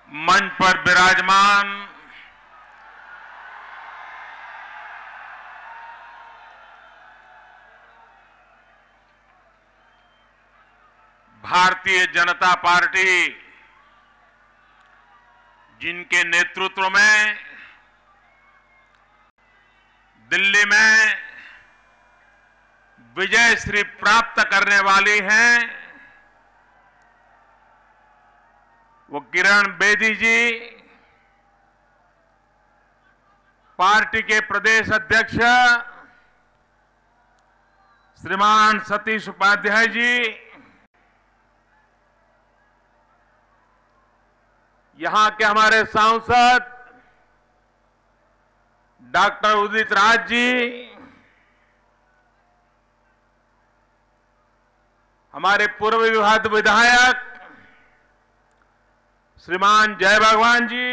मंच पर विराजमान भारतीय जनता पार्टी, जिनके नेतृत्व में दिल्ली में विजय श्री प्राप्त करने वाली हैं, वो किरण बेदी जी, पार्टी के प्रदेश अध्यक्ष श्रीमान सतीश उपाध्याय जी, यहां के हमारे सांसद डॉक्टर उदित राज जी, हमारे पूर्व विधायक श्रीमान जय भगवान जी,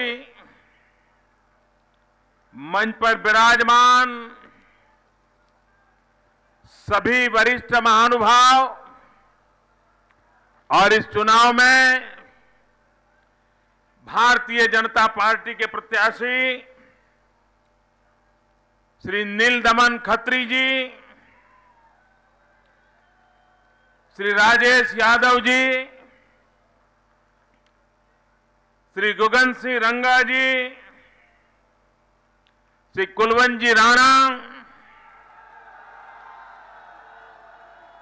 मंच पर विराजमान सभी वरिष्ठ महानुभाव और इस चुनाव में भारतीय जनता पार्टी के प्रत्याशी श्री नीलदमन खत्री जी, श्री राजेश यादव जी, श्री गुगन सिंह रंगा जी, श्री कुलवंत जी राणा,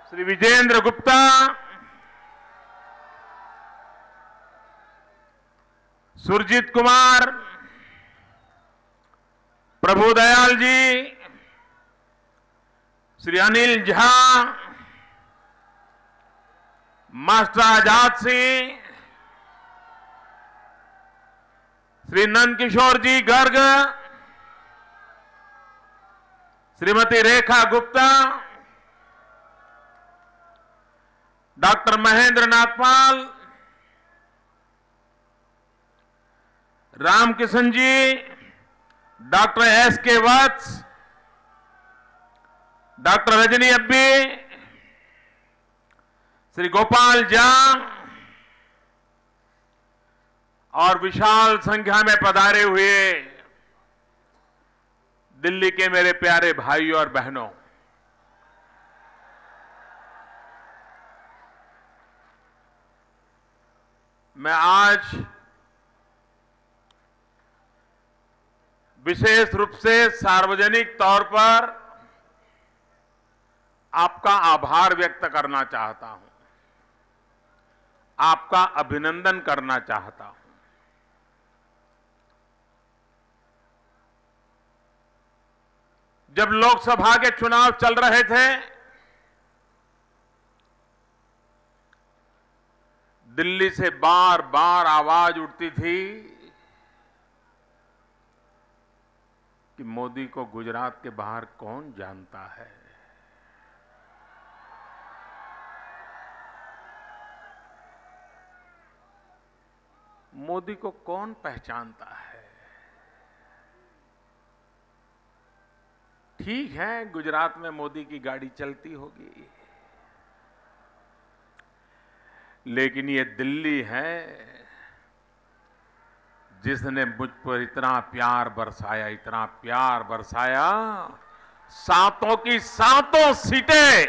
श्री विजेंद्र गुप्ता, सुरजीत कुमार, प्रभुदयाल जी, श्री अनिल झा, मास्टर आजाद सिंह, श्री नंदकिशोर जी गर्ग, श्रीमती रेखा गुप्ता, डॉक्टर महेंद्र नागपाल, रामकिशन जी, डॉक्टर एस.के. वत्स, डॉक्टर रजनी अब्बी, श्री गोपाल झा और विशाल संख्या में पधारे हुए दिल्ली के मेरे प्यारे भाइयों और बहनों, मैं आज विशेष रूप से सार्वजनिक तौर पर आपका आभार व्यक्त करना चाहता हूं, आपका अभिनंदन करना चाहता हूं। जब लोकसभा के चुनाव चल रहे थे, दिल्ली से बार बार आवाज उठती थी कि मोदी को गुजरात के बाहर कौन जानता है, मोदी को कौन पहचानता है। ठीक है, गुजरात में मोदी की गाड़ी चलती होगी, लेकिन ये दिल्ली है जिसने मुझ पर इतना प्यार बरसाया, इतना प्यार बरसाया, सातों की सातों सीटें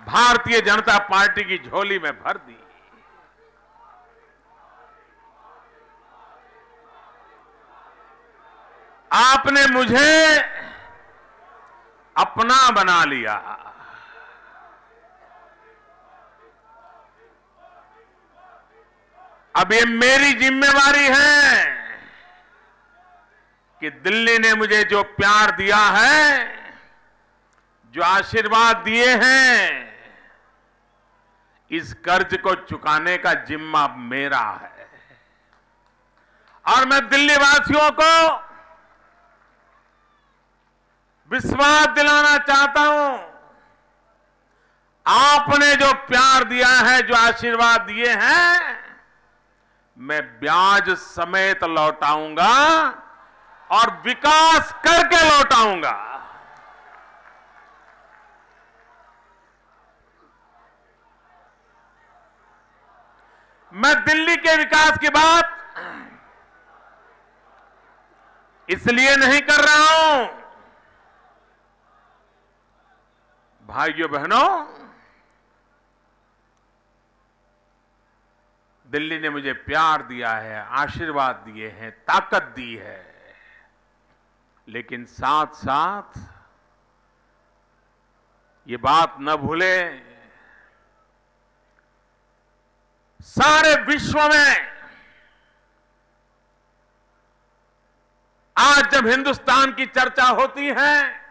भारतीय जनता पार्टी की झोली में भर दी। आपने मुझे अपना बना लिया। अब ये मेरी जिम्मेवारी है कि दिल्ली ने मुझे जो प्यार दिया है, जो आशीर्वाद दिए हैं, इस कर्ज को चुकाने का जिम्मा मेरा है। और मैं दिल्ली वासियों को विश्वास दिलाना चाहता हूं, आपने जो प्यार दिया है, जो आशीर्वाद दिए हैं, मैं ब्याज समेत लौटाऊंगा और विकास करके लौटाऊंगा। मैं दिल्ली के विकास की बात इसलिए नहीं कर रहा हूं, भाइयों बहनों, दिल्ली ने मुझे प्यार दिया है, आशीर्वाद दिए हैं, ताकत दी है, लेकिन साथ साथ ये बात न भूले, सारे विश्व में आज जब हिंदुस्तान की चर्चा होती है,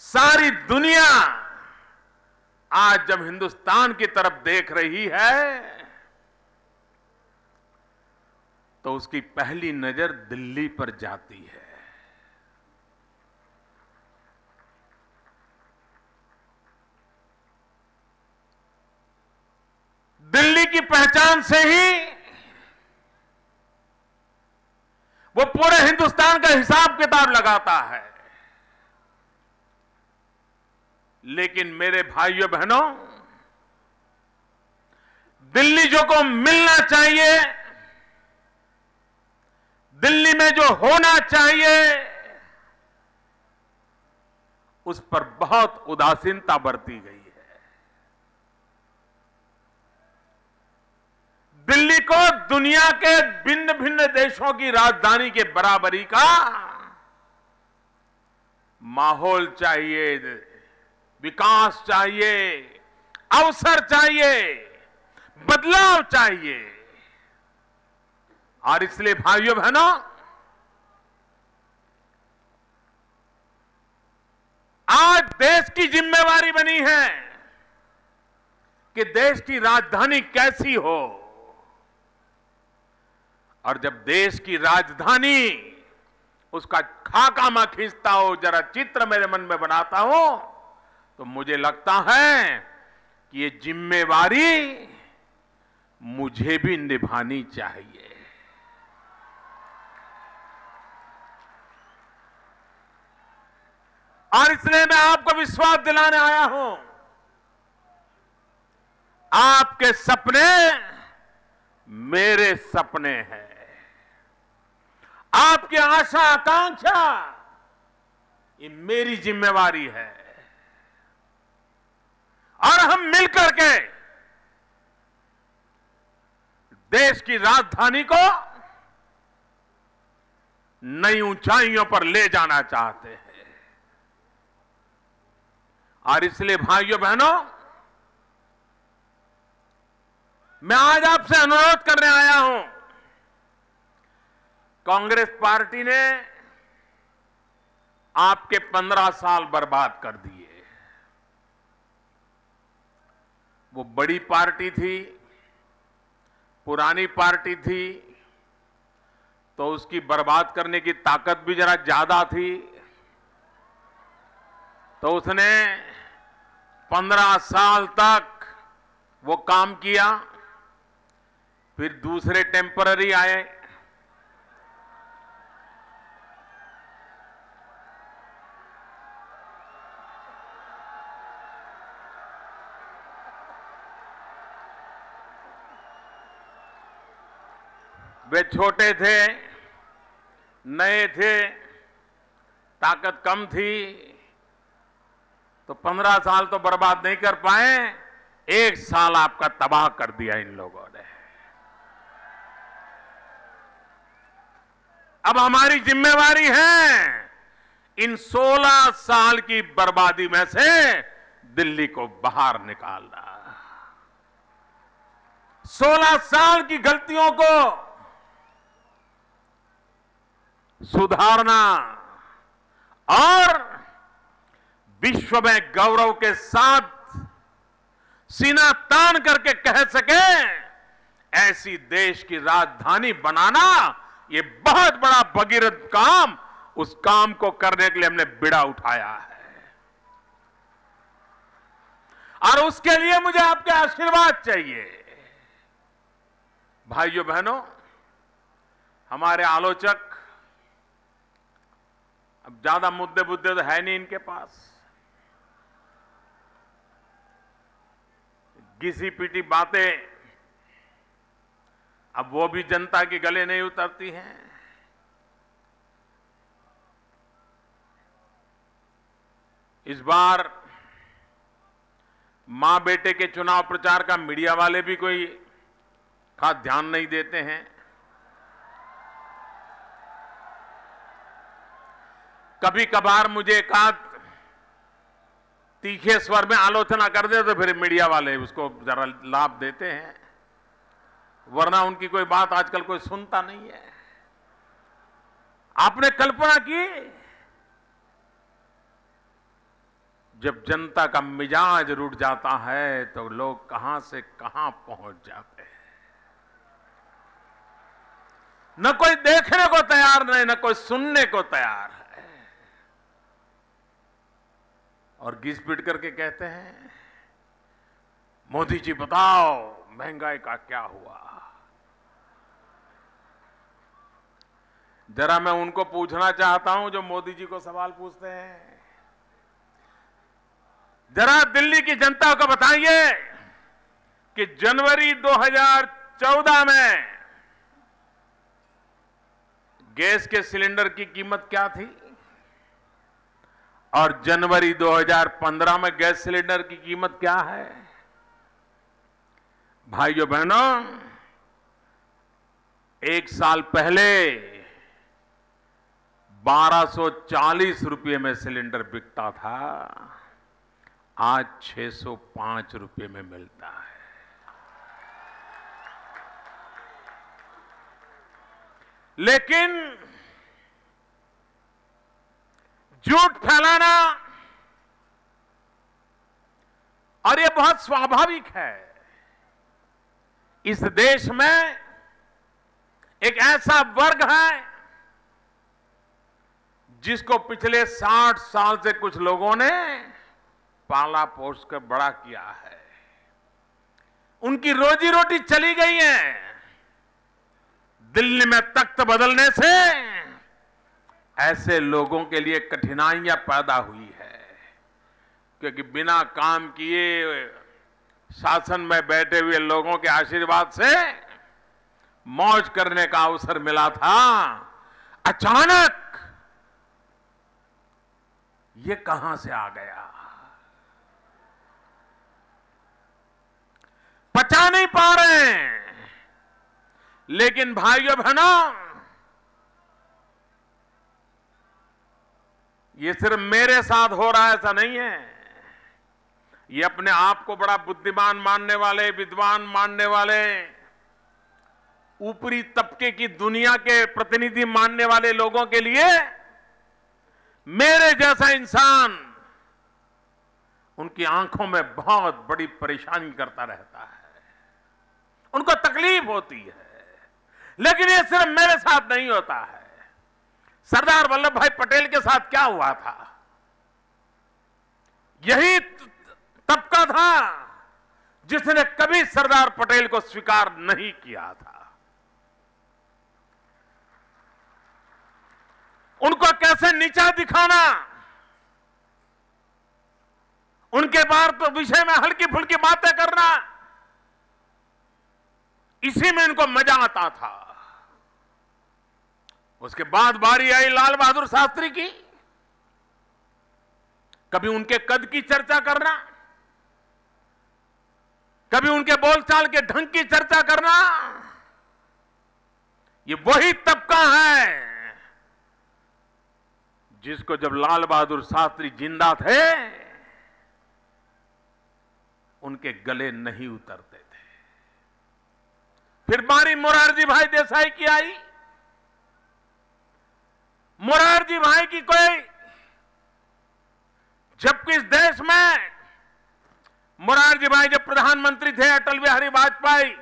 सारी दुनिया आज जब हिंदुस्तान की तरफ देख रही है, तो उसकी पहली नजर दिल्ली पर जाती है। दिल्ली की पहचान से ही वो पूरे हिंदुस्तान का हिसाब किताब लगाता है। लेकिन मेरे भाइयों बहनों, दिल्ली जो को मिलना चाहिए, दिल्ली में जो होना चाहिए, उस पर बहुत उदासीनता बरती गई है। दिल्ली को दुनिया के भिन्न भिन्न देशों की राजधानी के बराबरी का माहौल चाहिए, विकास चाहिए, अवसर चाहिए, बदलाव चाहिए। और इसलिए भाइयों बहनों, आज देश की जिम्मेवारी बनी है कि देश की राजधानी कैसी हो। और जब देश की राजधानी उसका खाका मैं खींचता हूं, जरा चित्र मेरे मन में बनाता हूं, तो मुझे लगता है कि ये जिम्मेवारी मुझे भी निभानी चाहिए। और इसलिए मैं आपको विश्वास दिलाने आया हूं, आपके सपने मेरे सपने हैं, आपकी आशा आकांक्षा ये मेरी जिम्मेवारी है। और हम मिलकर के देश की राजधानी को नई ऊंचाइयों पर ले जाना चाहते हैं। और इसलिए भाइयों बहनों, मैं आज आपसे अनुरोध करने आया हूं, कांग्रेस पार्टी ने आपके 15 साल बर्बाद कर दिए। वो बड़ी पार्टी थी, पुरानी पार्टी थी, तो उसकी बर्बाद करने की ताकत भी जरा ज्यादा थी। तो उसने 15 साल तक वो काम किया, फिर दूसरे टेम्पररी आए, वे छोटे थे, नए थे, ताकत कम थी, तो 15 साल तो बर्बाद नहीं कर पाए, 1 साल आपका तबाह कर दिया इन लोगों ने। अब हमारी जिम्मेवारी है इन 16 साल की बर्बादी में से दिल्ली को बाहर निकालना, 16 साल की गलतियों को सुधारना और विश्व में गौरव के साथ सीना तान करके कह सके ऐसी देश की राजधानी बनाना, ये बहुत बड़ा भगीरथ काम, उस काम को करने के लिए हमने बिड़ा उठाया है। और उसके लिए मुझे आपके आशीर्वाद चाहिए। भाइयों बहनों, हमारे आलोचक, अब ज्यादा मुद्दे तो है नहीं इनके पास, घिसी पीटी बातें अब वो भी जनता के गले नहीं उतरती हैं। इस बार मां बेटे के चुनाव प्रचार का मीडिया वाले भी कोई खास ध्यान नहीं देते हैं। कभी कभार मुझे एक आध तीखे स्वर में आलोचना कर दे तो फिर मीडिया वाले उसको जरा लाभ देते हैं, वरना उनकी कोई बात आजकल कोई सुनता नहीं है। आपने कल्पना की, जब जनता का मिजाज रुठ जाता है तो लोग कहां से कहां पहुंच जाते हैं। न कोई देखने को तैयार नहीं, न कोई सुनने को तैयार है, और घिस पिट करके कहते हैं मोदी जी बताओ महंगाई का क्या हुआ। जरा मैं उनको पूछना चाहता हूं जो मोदी जी को सवाल पूछते हैं, जरा दिल्ली की जनता को बताइए कि जनवरी 2014 में गैस के सिलेंडर की कीमत क्या थी और जनवरी 2015 में गैस सिलेंडर की कीमत क्या है। भाइयों बहनों, एक साल पहले 1240 रुपये में सिलेंडर बिकता था, आज 605 रुपये में मिलता है। लेकिन झूठ फैलाना, और ये बहुत स्वाभाविक है, इस देश में एक ऐसा वर्ग है जिसको पिछले 60 साल से कुछ लोगों ने पाला पोस कर बड़ा किया है। उनकी रोजी रोटी चली गई है। दिल्ली में तख्त बदलने से ऐसे लोगों के लिए कठिनाइयां पैदा हुई है, क्योंकि बिना काम किए शासन में बैठे हुए लोगों के आशीर्वाद से मौज करने का अवसर मिला था। अचानक ये कहां से आ गया, पचा नहीं पा रहे हैं। लेकिन भाइयों बहनों, ये सिर्फ मेरे साथ हो रहा है ऐसा नहीं है। ये अपने आप को बड़ा बुद्धिमान मानने वाले, विद्वान मानने वाले, ऊपरी तबके की दुनिया के प्रतिनिधि मानने वाले लोगों के लिए मेरे जैसा इंसान उनकी आंखों में बहुत बड़ी परेशानी करता रहता है, उनको तकलीफ होती है। लेकिन ये सिर्फ मेरे साथ नहीं होता है। सरदार वल्लभ भाई पटेल के साथ क्या हुआ था? यही तबका था जिसने कभी सरदार पटेल को स्वीकार नहीं किया था। उनको कैसे नीचा दिखाना, उनके बारे तो विषय में हल्की फुल्की बातें करना, इसी में इनको मजा आता था। उसके बाद बारी आई लाल बहादुर शास्त्री की। कभी उनके कद की चर्चा करना, कभी उनके बोलचाल के ढंग की चर्चा करना। ये वही तबका है जिसको जब लाल बहादुर शास्त्री जिंदा थे उनके गले नहीं उतरते थे। फिर बारी मोरारजी भाई देसाई की आई। मोरारजी भाई की कोई, जबकि इस देश में मोरारजी भाई जब प्रधानमंत्री थे, अटल बिहारी वाजपेयी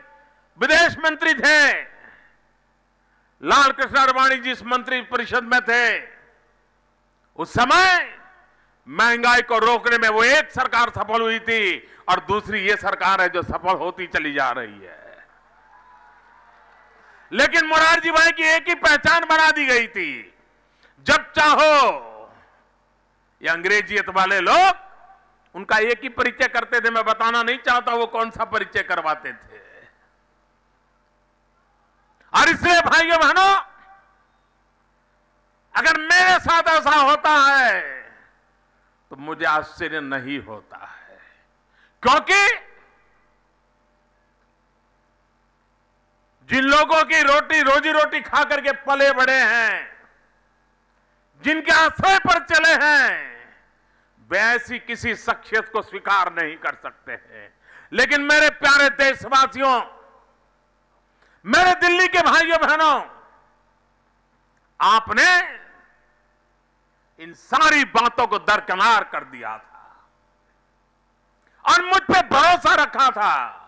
विदेश मंत्री थे, लाल कृष्ण आडवाणी जिस मंत्री परिषद में थे, उस समय महंगाई को रोकने में वो एक सरकार सफल हुई थी और दूसरी ये सरकार है जो सफल होती चली जा रही है। लेकिन मोरारजी भाई की एक ही पहचान बना दी गई थी, जब चाहो। ये अंग्रेजियत वाले लोग उनका एक ही परिचय करते थे, मैं बताना नहीं चाहता वो कौन सा परिचय करवाते थे। और इसलिए भाइयों बहनों, अगर मेरे साथ ऐसा होता है तो मुझे आश्चर्य नहीं होता है, क्योंकि जिन लोगों की रोजी रोटी खा करके पले बड़े हैं, जिनके आश्रय पर चले हैं, वे ऐसी किसी शख्सियत को स्वीकार नहीं कर सकते हैं। लेकिन मेरे प्यारे देशवासियों, मेरे दिल्ली के भाइयों बहनों, आपने इन सारी बातों को दरकिनार कर दिया था और मुझ पे भरोसा रखा था।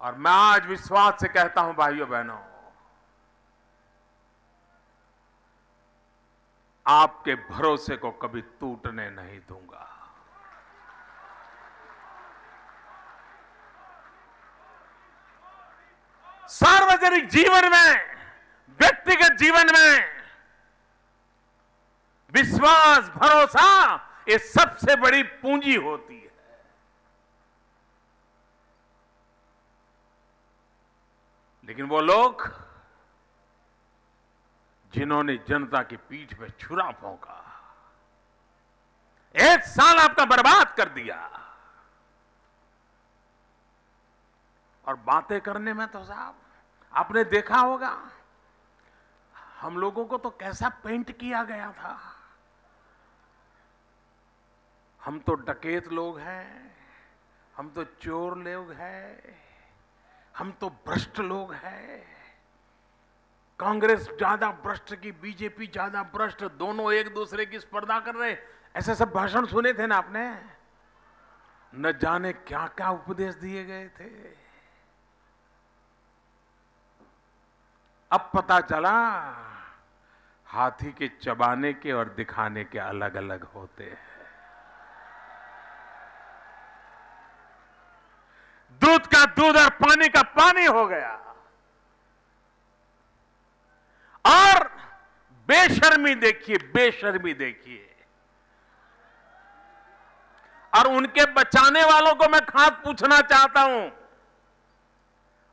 और मैं आज विश्वास से कहता हूं भाइयों बहनों, आपके भरोसे को कभी टूटने नहीं दूंगा। सार्वजनिक जीवन में, व्यक्तिगत जीवन में विश्वास, भरोसा ये सबसे बड़ी पूंजी होती है। लेकिन वो लोग जिन्होंने जनता की पीठ पे छुरा भोंका, एक साल आपका बर्बाद कर दिया, और बातें करने में तो साहब आपने देखा होगा हम लोगों को तो कैसा पेंट किया गया था। हम तो डकैत लोग हैं, हम तो चोर लोग हैं, हम तो भ्रष्ट लोग हैं, कांग्रेस ज्यादा भ्रष्ट की बीजेपी ज्यादा भ्रष्ट, दोनों एक दूसरे की स्पर्धा कर रहे। ऐसे सब भाषण सुने थे ना आपने, न जाने क्या क्या उपदेश दिए गए थे। अब पता चला हाथी के चबाने के और दिखाने के अलग अलग होते हैं। दूध का दूध और पानी का पानी हो गया। और बेशर्मी देखिए, बेशर्मी देखिए। और उनके बचाने वालों को मैं खास पूछना चाहता हूं,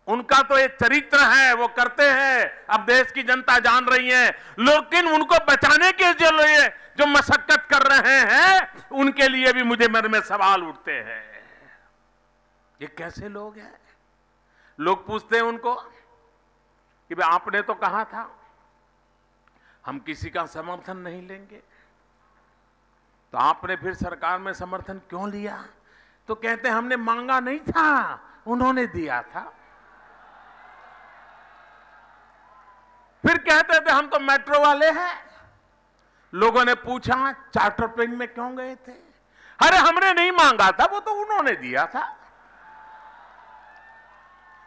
उनका तो एक चरित्र है, वो करते हैं, अब देश की जनता जान रही है, लेकिन उनको बचाने के जो मशक्कत कर रहे हैं, उनके लिए भी मुझे मन में सवाल उठते हैं। ये कैसे लोग हैं? लोग पूछते हैं उनको कि भाई आपने तो कहा था हम किसी का समर्थन नहीं लेंगे, तो आपने फिर सरकार में समर्थन क्यों लिया? तो कहते हैं हमने मांगा नहीं था, उन्होंने दिया था। फिर कहते थे हम तो मेट्रो वाले हैं। लोगों ने पूछा चार्टर प्लेन में क्यों गए थे? अरे हमने नहीं मांगा था, वो तो उन्होंने दिया था।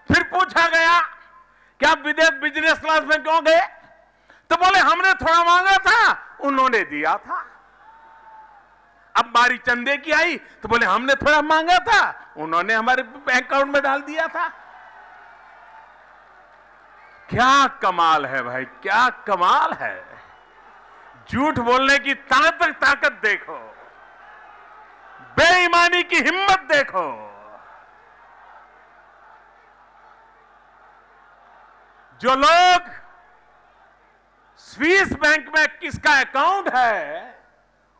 फिर पूछा गया कि आप विदेश बिजनेस क्लास में क्यों गए? तो बोले हमने थोड़ा मांगा था, उन्होंने दिया था। अब बारी चंदे की आई तो बोले हमने थोड़ा मांगा था, उन्होंने हमारे बैंक अकाउंट में डाल दिया था। क्या कमाल है भाई, क्या कमाल है। झूठ बोलने की ताकत देखो, बेईमानी की हिम्मत देखो। जो लोग स्विस बैंक में किसका अकाउंट है,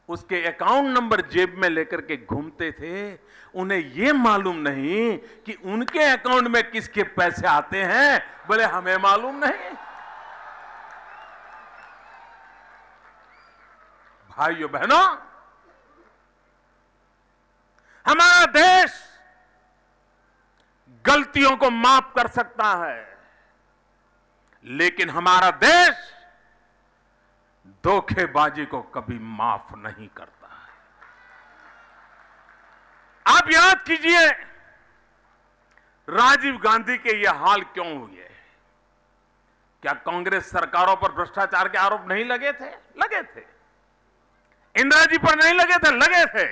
उसके अकाउंट नंबर जेब में लेकर के घूमते थे, उन्हें यह मालूम नहीं कि उनके अकाउंट में किसके पैसे आते हैं। बोले हमें मालूम नहीं। भाइयों बहनों, हमारा देश गलतियों को माफ कर सकता है, लेकिन हमारा देश धोखेबाजी को कभी माफ नहीं करता है। आप याद कीजिए राजीव गांधी के ये हाल क्यों हुए? क्या कांग्रेस सरकारों पर भ्रष्टाचार के आरोप नहीं लगे थे? लगे थे। इंदिरा जी पर नहीं लगे थे? लगे थे।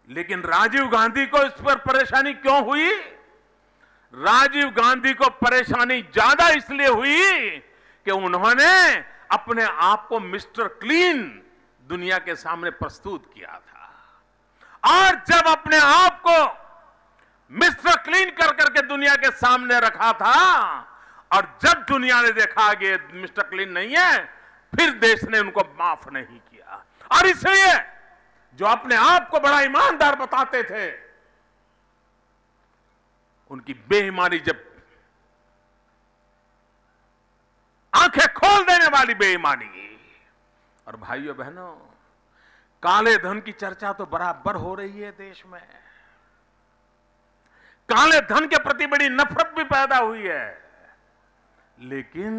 लेकिन राजीव गांधी को इस पर परेशानी क्यों हुई? राजीव गांधी को परेशानी ज्यादा इसलिए हुई कि उन्होंने अपने आप को मिस्टर क्लीन दुनिया के सामने प्रस्तुत किया था। और जब अपने आप को मिस्टर क्लीन कर करके दुनिया के सामने रखा था, और जब दुनिया ने देखा कि मिस्टर क्लीन नहीं है, फिर देश ने उनको माफ नहीं किया। और इसलिए जो अपने आप को बड़ा ईमानदार बताते थे, उनकी बेईमानी, जब आंखें खोल देने वाली बेईमानी। और भाइयों बहनों, काले धन की चर्चा तो बराबर हो रही है देश में। काले धन के प्रति बड़ी नफरत भी पैदा हुई है, लेकिन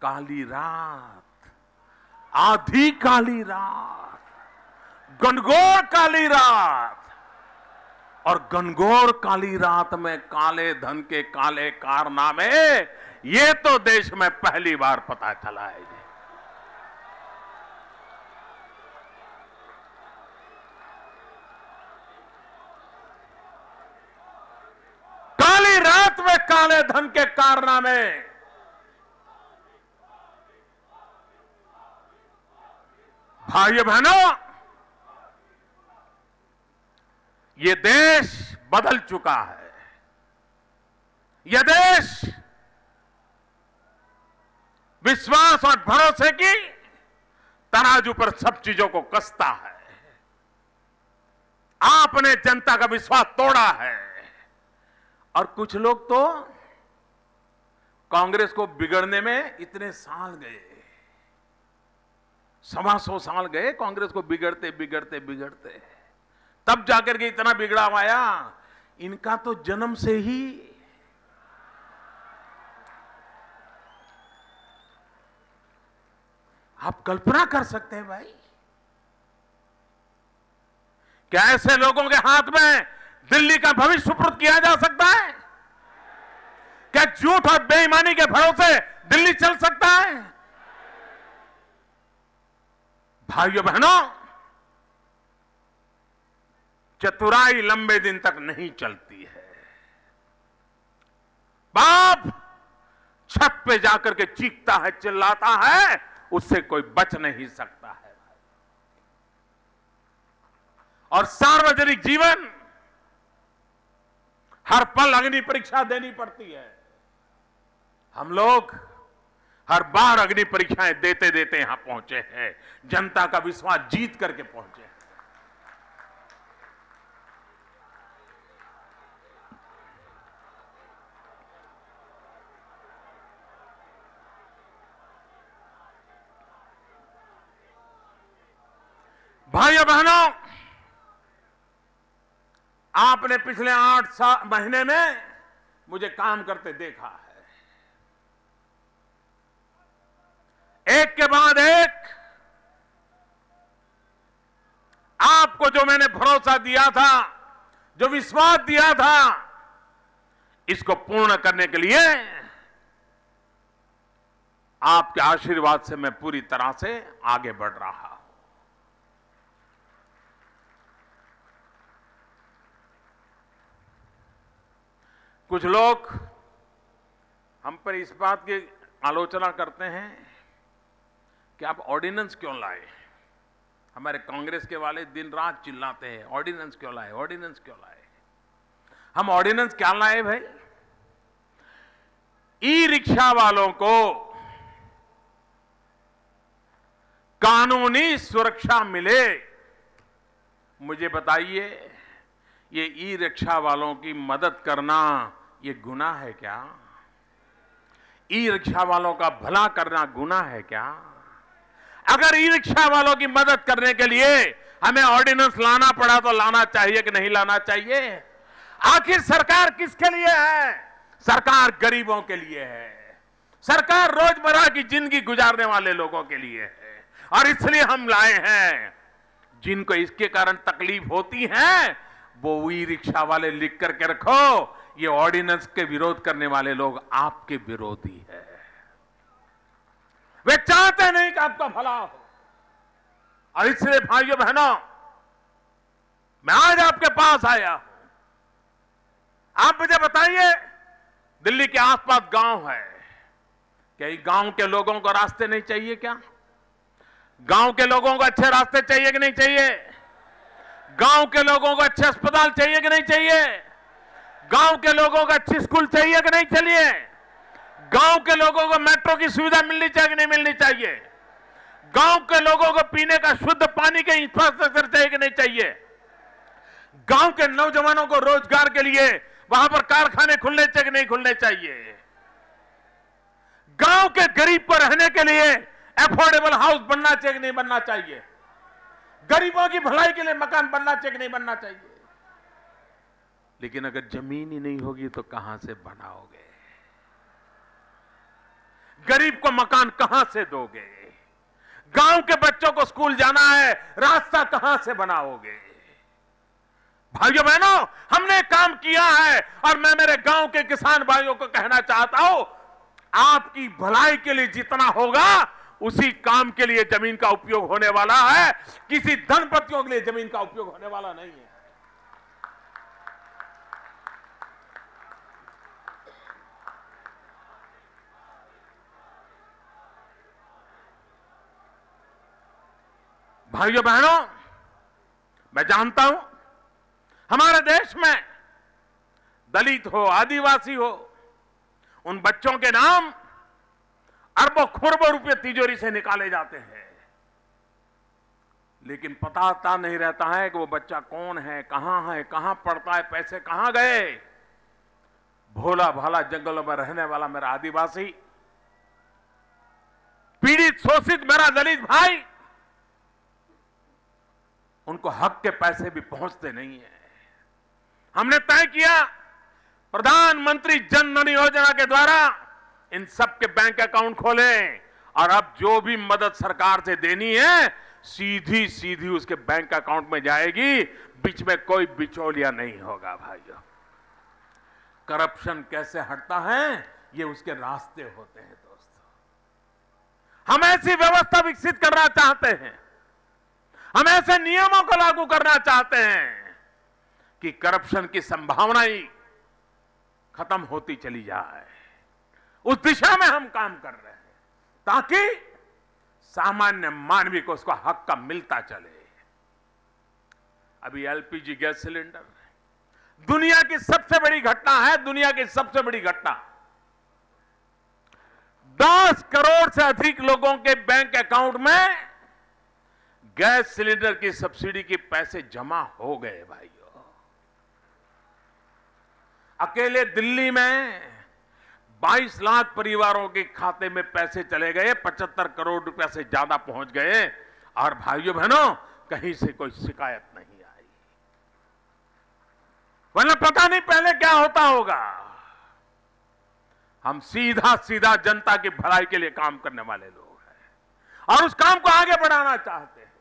काली रात, आधी काली रात, घनघोर काली रात, और घनघोर काली रात में काले धन के काले कारनामे, ये तो देश में पहली बार पता चला है। काली रात में काले धन के कारनामे, भाइयों बहनों, ये देश बदल चुका है। यह देश विश्वास और भरोसे की तराजू पर सब चीजों को कसता है। आपने जनता का विश्वास तोड़ा है, और कुछ लोग तो कांग्रेस को बिगड़ने में इतने साल गए, 125 साल गए कांग्रेस को बिगड़ते बिगड़ते बिगड़ते, तब जाकर के इतना बिगड़ाव आया। इनका तो जन्म से ही आप कल्पना कर सकते हैं भाई, क्या ऐसे लोगों के हाथ में दिल्ली का भविष्य सुपुर्द किया जा सकता है? क्या झूठ और बेईमानी के भरोसे दिल्ली चल सकता है? भाइयों बहनों, चतुराई लंबे दिन तक नहीं चलती है। बाप छत पे जाकर के चीखता है, चिल्लाता है, उससे कोई बच नहीं सकता है। और सार्वजनिक जीवन, हर पल अग्नि परीक्षा देनी पड़ती है। हम लोग हर बार अग्नि परीक्षाएं देते देते यहां पहुंचे हैं, जनता का विश्वास जीत करके पहुंचे हैं। भाइयों बहनों, आपने पिछले 8 महीने में मुझे काम करते देखा है, एक के बाद एक आपको जो मैंने भरोसा दिया था, जो विश्वास दिया था, इसको पूर्ण करने के लिए आपके आशीर्वाद से मैं पूरी तरह से आगे बढ़ रहा हूं। कुछ लोग हम पर इस बात की आलोचना करते हैं कि आप ऑर्डिनेंस क्यों लाए। हमारे कांग्रेस के वाले दिन रात चिल्लाते हैं, ऑर्डिनेंस क्यों लाए, ऑर्डिनेंस क्यों लाए। हम ऑर्डिनेंस क्या लाए भाई? ई रिक्शा वालों को कानूनी सुरक्षा मिले। मुझे बताइए, ये ई रिक्शा वालों की मदद करना ये गुनाह है क्या? ई रिक्शा वालों का भला करना गुनाह है क्या? अगर ई रिक्शा वालों की मदद करने के लिए हमें ऑर्डिनेंस लाना पड़ा तो लाना चाहिए कि नहीं लाना चाहिए? आखिर सरकार किसके लिए है? सरकार गरीबों के लिए है, सरकार रोजमर्रा की जिंदगी गुजारने वाले लोगों के लिए है। और इसलिए हम लाए हैं, जिनको इसके कारण तकलीफ होती है वो ई रिक्शा वाले लिख करके रखो, ये ऑर्डिनेंस के विरोध करने वाले लोग आपके विरोधी है। वे चाहते नहीं कि आपका भला हो। और इसलिए भाइयों बहनों, मैं आज आपके पास आया हूं। आप मुझे बताइए, दिल्ली के आसपास गांव है, क्या इस गांव के लोगों को रास्ते नहीं चाहिए क्या? गांव के लोगों को अच्छे रास्ते चाहिए कि नहीं चाहिए? गांव के लोगों को अच्छे अस्पताल चाहिए कि नहीं चाहिए? गांव के लोगों को अच्छी स्कूल चाहिए कि नहीं चाहिए? गांव के लोगों को मेट्रो की सुविधा मिलनी चाहिए कि नहीं मिलनी चाहिए? गांव के लोगों को पीने का शुद्ध पानी के इंफ्रास्ट्रक्चर चाहिए कि नहीं चाहिए? गांव के नौजवानों को रोजगार के लिए वहां पर कारखाने खुलने चाहिए कि नहीं खुलने चाहिए? गांव के गरीब को रहने के लिए अफोर्डेबल हाउस बनना चाहिए कि नहीं बनना चाहिए? गरीबों की भलाई के लिए मकान बनना चाहिए कि नहीं बनना चाहिए? लेकिन अगर जमीन ही नहीं होगी तो कहां से बनाओगे? गरीब को मकान कहां से दोगे? गांव के बच्चों को स्कूल जाना है, रास्ता कहां से बनाओगे? भाइयों बहनों, हमने काम किया है और मैं मेरे गांव के किसान भाइयों को कहना चाहता हूं, आपकी भलाई के लिए जितना होगा उसी काम के लिए जमीन का उपयोग होने वाला है। किसी धनपतियों के लिए जमीन का उपयोग होने वाला नहीं है। भाइयों बहनों, मैं जानता हूं हमारे देश में दलित हो, आदिवासी हो, उन बच्चों के नाम अरबों खरबों रुपए तिजोरी से निकाले जाते हैं, लेकिन पता नहीं रहता है कि वो बच्चा कौन है, कहां पढ़ता है, पैसे कहां गए। भोला भाला जंगलों में रहने वाला मेरा आदिवासी, पीड़ित शोषित मेरा दलित भाई, उनको हक के पैसे भी पहुंचते नहीं है। हमने तय किया प्रधानमंत्री जन धन योजना के द्वारा इन सबके बैंक अकाउंट खोलें और अब जो भी मदद सरकार से देनी है सीधी सीधी उसके बैंक अकाउंट में जाएगी, बीच में कोई बिचौलिया नहीं होगा। भाइयों, करप्शन कैसे हटता है, ये उसके रास्ते होते हैं। दोस्तों, हम ऐसी व्यवस्था विकसित करना चाहते हैं, हम ऐसे नियमों को लागू करना चाहते हैं कि करप्शन की संभावना ही खत्म होती चली जाए। उस दिशा में हम काम कर रहे हैं ताकि सामान्य मानवी को उसका हक का मिलता चले। अभी एलपीजी गैस सिलेंडर दुनिया की सबसे बड़ी घटना है, दुनिया की सबसे बड़ी घटना। 10 करोड़ से अधिक लोगों के बैंक अकाउंट में गैस सिलेंडर की सब्सिडी के पैसे जमा हो गए। भाइयों, अकेले दिल्ली में 22 लाख परिवारों के खाते में पैसे चले गए, 75 करोड़ रुपया से ज्यादा पहुंच गए। और भाइयों बहनों, कहीं से कोई शिकायत नहीं आई, वरना पता नहीं पहले क्या होता होगा। हम सीधा सीधा जनता की भलाई के लिए काम करने वाले लोग हैं और उस काम को आगे बढ़ाना चाहते हैं।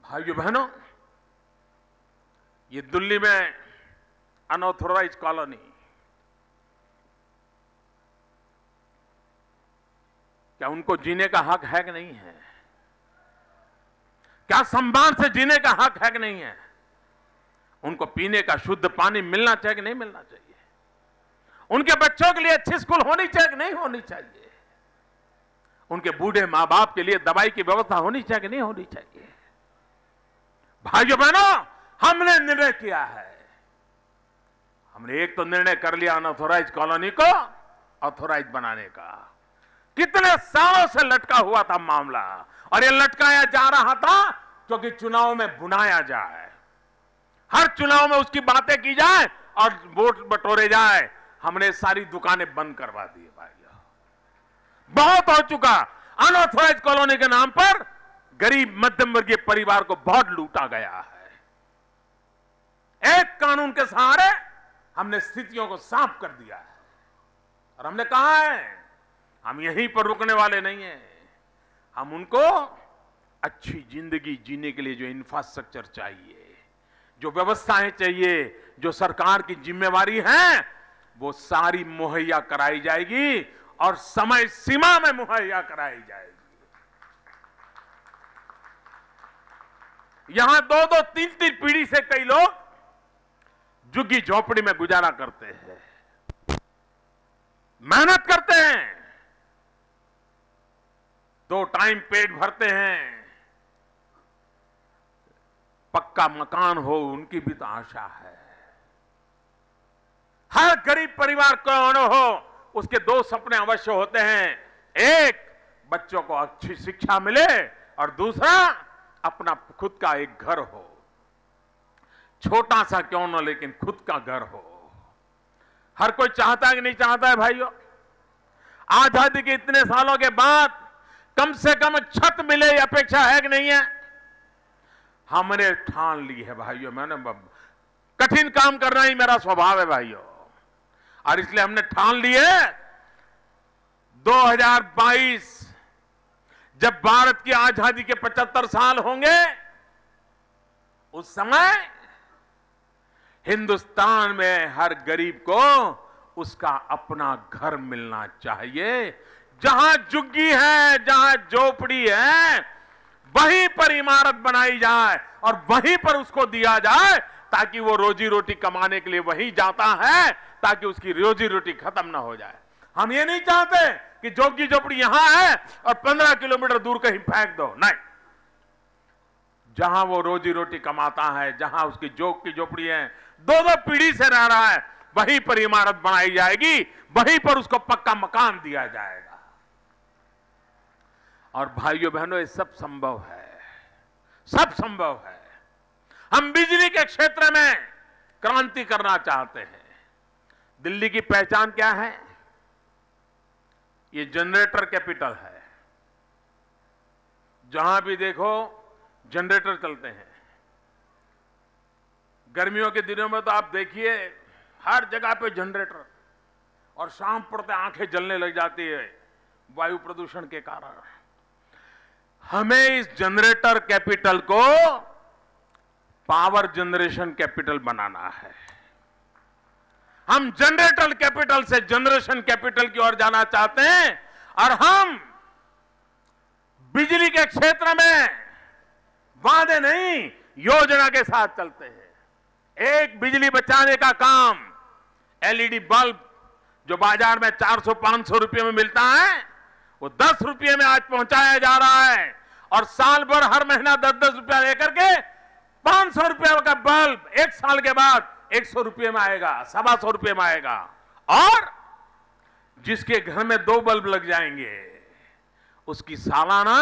भाइयों बहनों, ये दिल्ली में अनऑथोराइज्ड कॉलोनी, क्या उनको जीने का हक है कि नहीं है? क्या सम्मान से जीने का हक है कि नहीं है? उनको पीने का शुद्ध पानी मिलना चाहिए कि नहीं मिलना चाहिए? उनके बच्चों के लिए अच्छी स्कूल होनी चाहिए कि नहीं होनी चाहिए? उनके बूढ़े मां बाप के लिए दवाई की व्यवस्था होनी चाहिए कि नहीं होनी चाहिए? भाइयों बहनों, हमने निर्णय किया है। हमने एक तो निर्णय कर लिया अनऑथोराइज्ड कॉलोनी को ऑथोराइज्ड बनाने का। कितने सालों से लटका हुआ था मामला, और यह लटकाया जा रहा था क्योंकि चुनाव में भुनाया जाए, हर चुनाव में उसकी बातें की जाए और वोट बटोरे जाए। हमने सारी दुकानें बंद करवा दी। भाइयों, बहुत हो चुका। अनऑथोराइज्ड कॉलोनी के नाम पर गरीब मध्यम वर्गीय परिवार को बहुत लूटा गया है। एक कानून के सहारे हमने स्थितियों को साफ कर दिया है और हमने कहा है हम यहीं पर रुकने वाले नहीं हैं। हम उनको अच्छी जिंदगी जीने के लिए जो इंफ्रास्ट्रक्चर चाहिए, जो व्यवस्थाएं चाहिए, जो सरकार की जिम्मेवारी है, वो सारी मुहैया कराई जाएगी और समय सीमा में मुहैया कराई जाएगी। यहां 2-2, 3-3 पीढ़ी से कई लोग झुग्गी झोपड़ी में गुजारा करते हैं, मेहनत करते हैं, 2 टाइम पेट भरते हैं, पक्का मकान हो, उनकी भी तो आशा है। हर गरीब परिवार कौन हो, उसके दो सपने अवश्य होते हैं। एक, बच्चों को अच्छी शिक्षा मिले, और दूसरा, अपना खुद का एक घर हो, छोटा सा क्यों ना, लेकिन खुद का घर हो। हर कोई चाहता है कि नहीं चाहता है भाइयों? आजादी के इतने सालों के बाद कम से कम छत मिले, ये अपेक्षा है कि नहीं है? हमने ठान ली है भाइयों, मैंने कठिन काम करना ही मेरा स्वभाव है भाइयों, और इसलिए हमने ठान ली है 2022 जब भारत की आजादी के 75 साल होंगे, उस समय हिंदुस्तान में हर गरीब को उसका अपना घर मिलना चाहिए। जहां झुग्गी है, जहां झोपड़ी है, वहीं पर इमारत बनाई जाए और वहीं पर उसको दिया जाए, ताकि वो रोजी रोटी कमाने के लिए वहीं जाता है, ताकि उसकी रोजी रोटी खत्म ना हो जाए। हम ये नहीं चाहते कि झुग्गी झोपड़ी यहां है और 15 किलोमीटर दूर कहीं फेंक दो, नहीं। जहां वो रोजी रोटी कमाता है, जहां उसकी जोग की झोपड़ी है, दो पीढ़ी से रह रहा है, वहीं पर इमारत बनाई जाएगी, वहीं पर उसको पक्का मकान दिया जाएगा। और भाइयों बहनों, ये सब संभव है, सब संभव है। हम बिजली के क्षेत्र में क्रांति करना चाहते हैं। दिल्ली की पहचान क्या है? ये जनरेटर कैपिटल है। जहां भी देखो जनरेटर चलते हैं। गर्मियों के दिनों में तो आप देखिए हर जगह पे जनरेटर, और शाम पड़ते आंखें जलने लग जाती है वायु प्रदूषण के कारण। हमें इस जनरेटर कैपिटल को पावर जनरेशन कैपिटल बनाना है। हम जनरेटर कैपिटल से जनरेशन कैपिटल की ओर जाना चाहते हैं, और हम बिजली के क्षेत्र में वादे नहीं, योजना के साथ चलते हैं। एक, बिजली बचाने का काम। एलईडी बल्ब जो बाजार में 400-500 रुपए में मिलता है, वो 10 रुपये में आज पहुंचाया जा रहा है, और साल भर हर महीना 10-10 रुपया लेकर के 500 रुपये का बल्ब एक साल के बाद 100 रुपये में आएगा, 125 रुपये में आएगा। और जिसके घर में 2 बल्ब लग जाएंगे, उसकी सालाना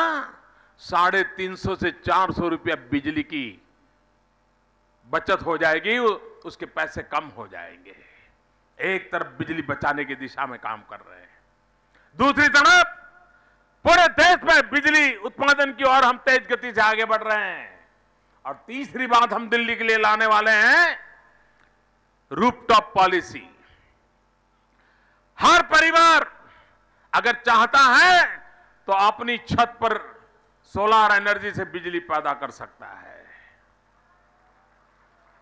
350 से 400 रुपया बिजली की बचत हो जाएगी, उसके पैसे कम हो जाएंगे। एक तरफ बिजली बचाने की दिशा में काम कर रहे हैं, दूसरी तरफ पूरे देश में बिजली उत्पादन की ओर हम तेज गति से आगे बढ़ रहे हैं। और तीसरी बात हम दिल्ली के लिए लाने वाले हैं, रूफटॉप पॉलिसी। हर परिवार अगर चाहता है तो अपनी छत पर सोलर एनर्जी से बिजली पैदा कर सकता है,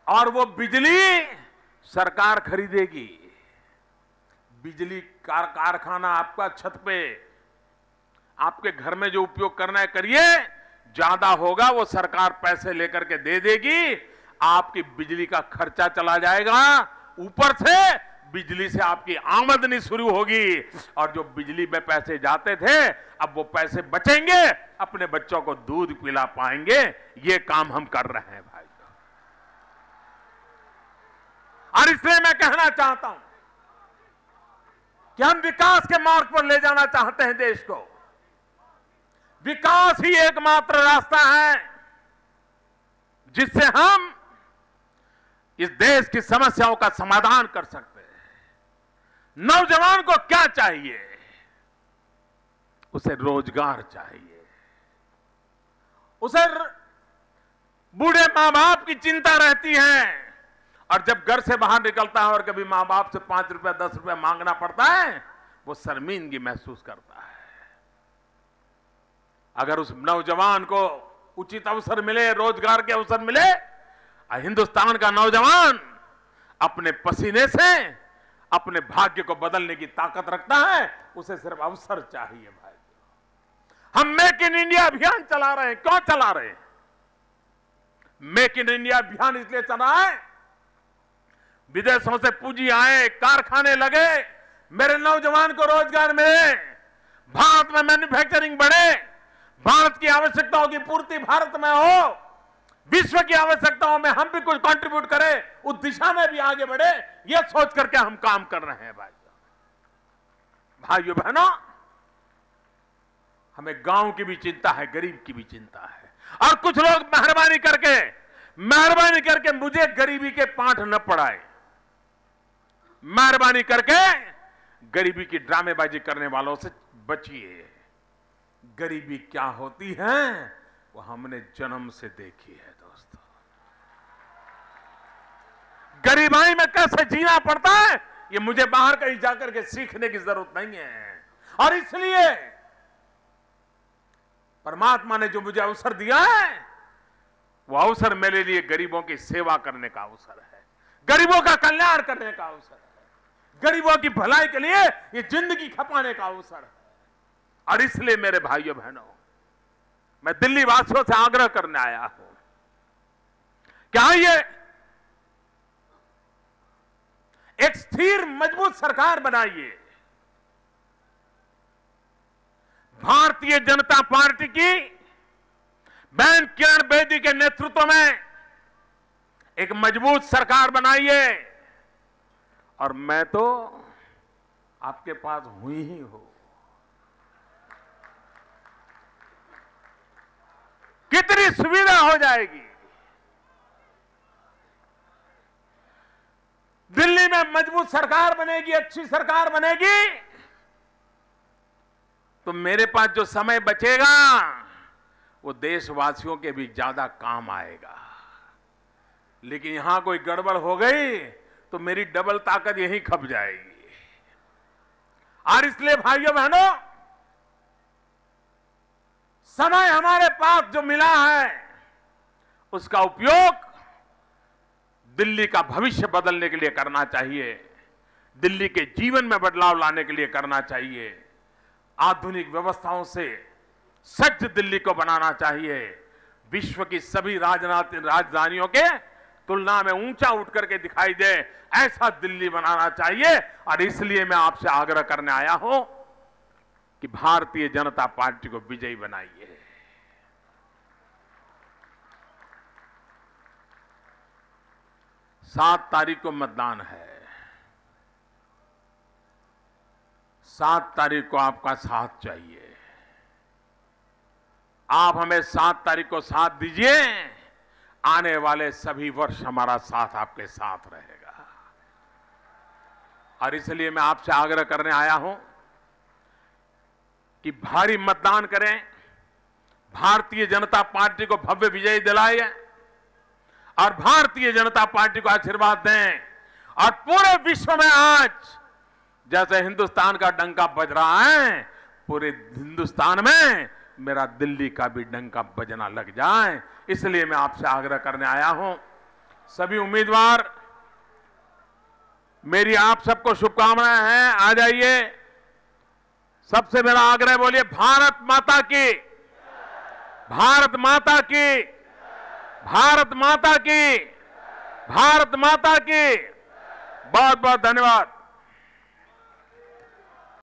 और वो बिजली सरकार खरीदेगी। बिजली कारखाना आपका छत पे, आपके घर में जो उपयोग करना है करिए, ज्यादा होगा वो सरकार पैसे लेकर के दे देगी, आपकी बिजली का खर्चा चला जाएगा, ऊपर से बिजली से आपकी आमदनी शुरू होगी, और जो बिजली में पैसे जाते थे अब वो पैसे बचेंगे, अपने बच्चों को दूध पिला पाएंगे। ये काम हम कर रहे हैं भाई। और इसलिए मैं कहना चाहता हूं कि हम विकास के मार्ग पर ले जाना चाहते हैं देश को। विकास ही एकमात्र रास्ता है जिससे हम इस देश की समस्याओं का समाधान कर सकते हैं। नौजवान को क्या चाहिए? उसे रोजगार चाहिए, उसे बूढ़े मां बाप की चिंता रहती है, और जब घर से बाहर निकलता है और कभी मां बाप से 5 रुपया 10 रुपया मांगना पड़ता है, वो शर्मिंदगी महसूस करता है। अगर उस नौजवान को उचित अवसर मिले, रोजगार के अवसर मिले, हिंदुस्तान का नौजवान अपने पसीने से अपने भाग्य को बदलने की ताकत रखता है, उसे सिर्फ अवसर चाहिए भाई। हम मेक इन इंडिया अभियान चला रहे हैं। क्यों चला रहे हैं? मेक इन इंडिया अभियान इसलिए चला है, विदेशों से पूंजी आए, कारखाने लगे, मेरे नौजवान को रोजगार मिले, भारत में मैन्युफैक्चरिंग बढ़े, भारत की आवश्यकताओं की पूर्ति भारत में हो, विश्व की आवश्यकताओं में हम भी कुछ कंट्रीब्यूट करें, उस दिशा में भी आगे बढ़े, यह सोच करके हम काम कर रहे हैं। भाइयों बहनों, हमें गांव की भी चिंता है, गरीब की भी चिंता है। और कुछ लोग मेहरबानी करके मुझे गरीबी के पाठ न पढ़ाए। मेहरबानी करके गरीबी की ड्रामेबाजी करने वालों से बचिए। गरीबी क्या होती है वो हमने जन्म से देखी है दोस्तों। गरीबाई में कैसे जीना पड़ता है ये मुझे बाहर कहीं जाकर के सीखने की जरूरत नहीं है। और इसलिए परमात्मा ने जो मुझे अवसर दिया है वो अवसर मेरे लिए गरीबों की सेवा करने का अवसर है, गरीबों का कल्याण करने का अवसर है, गरीबों की भलाई के लिए ये जिंदगी खपाने का अवसर है। और इसलिए मेरे भाइयों बहनों, मैं दिल्ली वासियों से आग्रह करने आया हूं कि आइए एक स्थिर मजबूत सरकार बनाइए। भारतीय जनता पार्टी की बहन किरण बेदी के नेतृत्व में एक मजबूत सरकार बनाइए। और मैं तो आपके पास हुई ही हूं। कितनी सुविधा हो जाएगी। दिल्ली में मजबूत सरकार बनेगी, अच्छी सरकार बनेगी, तो मेरे पास जो समय बचेगा वो देशवासियों के भी ज्यादा काम आएगा। लेकिन यहां कोई गड़बड़ हो गई तो मेरी डबल ताकत यहीं खप जाएगी। और इसलिए भाइयों बहनों, समय हमारे पास जो मिला है उसका उपयोग दिल्ली का भविष्य बदलने के लिए करना चाहिए, दिल्ली के जीवन में बदलाव लाने के लिए करना चाहिए, आधुनिक व्यवस्थाओं से सज्ज दिल्ली को बनाना चाहिए, विश्व की सभी राजधानियों के तुलना में ऊंचा उठ करके दिखाई दे ऐसा दिल्ली बनाना चाहिए। और इसलिए मैं आपसे आग्रह करने आया हूं कि भारतीय जनता पार्टी को विजयी बनाइए। 7 तारीख को मतदान है। 7 तारीख को आपका साथ चाहिए। आप हमें 7 तारीख को साथ दीजिए, आने वाले सभी वर्ष हमारा साथ आपके साथ रहेगा। और इसलिए मैं आपसे आग्रह करने आया हूं कि भारी मतदान करें, भारतीय जनता पार्टी को भव्य विजय दिलाए और भारतीय जनता पार्टी को आशीर्वाद दें। और पूरे विश्व में आज जैसे हिंदुस्तान का डंका बज रहा है, पूरे हिंदुस्तान में मेरा दिल्ली का भी डंका बजना लग जाए, इसलिए मैं आपसे आग्रह करने आया हूं। सभी उम्मीदवार, मेरी आप सबको शुभकामनाएं हैं। आ जाइए। सबसे मेरा आग्रह बोलिए, भारत माता की, भारत माता की, भारत माता की, भारत माता की। बहुत बहुत धन्यवाद।